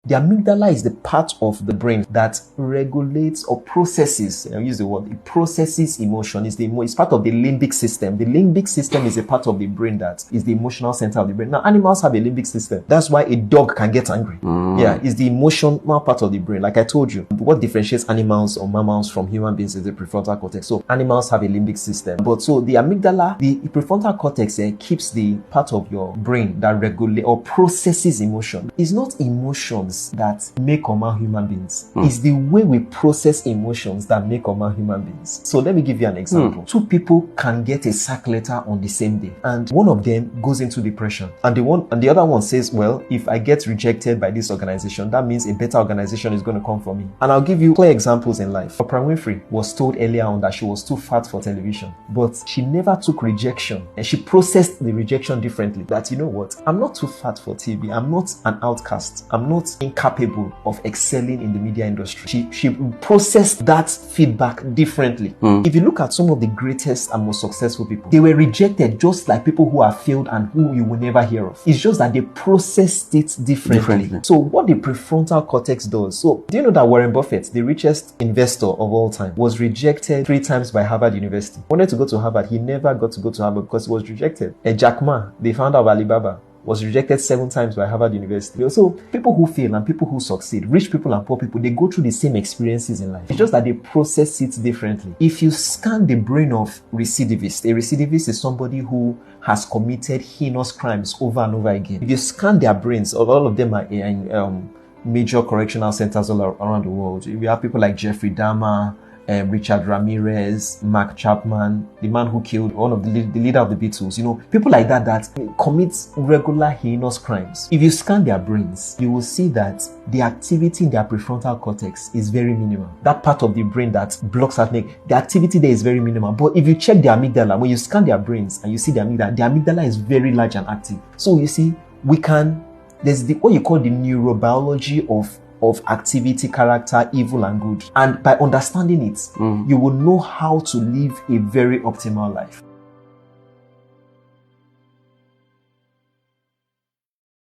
The amygdala is the part of the brain that regulates or processes, I use the word, it processes emotion. It's part of the limbic system. The limbic system is a part of the brain that is the emotional center of the brain. Now, animals have a limbic system. That's why a dog can get angry. Yeah, it's the emotional part of the brain. Like I told you, what differentiates animals or mammals from human beings is the prefrontal cortex. So animals have a limbic system. But so the amygdala, the prefrontal cortex keeps the part of your brain that regulates or processes emotion. It's not emotions that make or mar human beings. It's the way we process emotions that make or mar human beings. So let me give you an example. Two people can get a sack letter on the same day, and one of them goes into depression, and the other one says, well, if I get rejected by this organization, that means a better organization is going to come for me. And I'll give you clear examples in life. Oprah Winfrey was told earlier on that she was too fat for television, but she never took rejection, and she processed the rejection differently. That, you know what, I'm not too fat for TV, I'm not an outcast, I'm not incapable of excelling in the media industry. She processed that feedback differently. If you look at some of the greatest and most successful people, they were rejected just like people who have failed and who you will never hear of. It's just that they processed it differently. So what the prefrontal cortex does, so do you know that Warren Buffett, the richest investor of all time, was rejected 3 times by Harvard University? Wanted to go to Harvard, he never got to go to Harvard because he was rejected. Jack Ma, the founder of Alibaba, was rejected 7 times by Harvard University. So people who fail and people who succeed, rich people and poor people, they go through the same experiences in life. It's just that they process it differently. If you scan the brain of recidivists, a recidivist is somebody who has committed heinous crimes over and over again. If you scan their brains, all of them are in major correctional centers all around the world. We have people like Jeffrey Dahmer, Richard Ramirez, Mark Chapman, the man who killed one of the leader of the Beatles, people like that commit regular heinous crimes. If you scan their brains, you will see that the activity in their prefrontal cortex is very minimal. That part of the brain that blocks out, the activity there is very minimal. But if you check the amygdala, when you scan their brains and you see the amygdala is very large and active. So you see, there's what you call the neurobiology of activity, character, evil and good. And by understanding it, you will know how to live a very optimal life.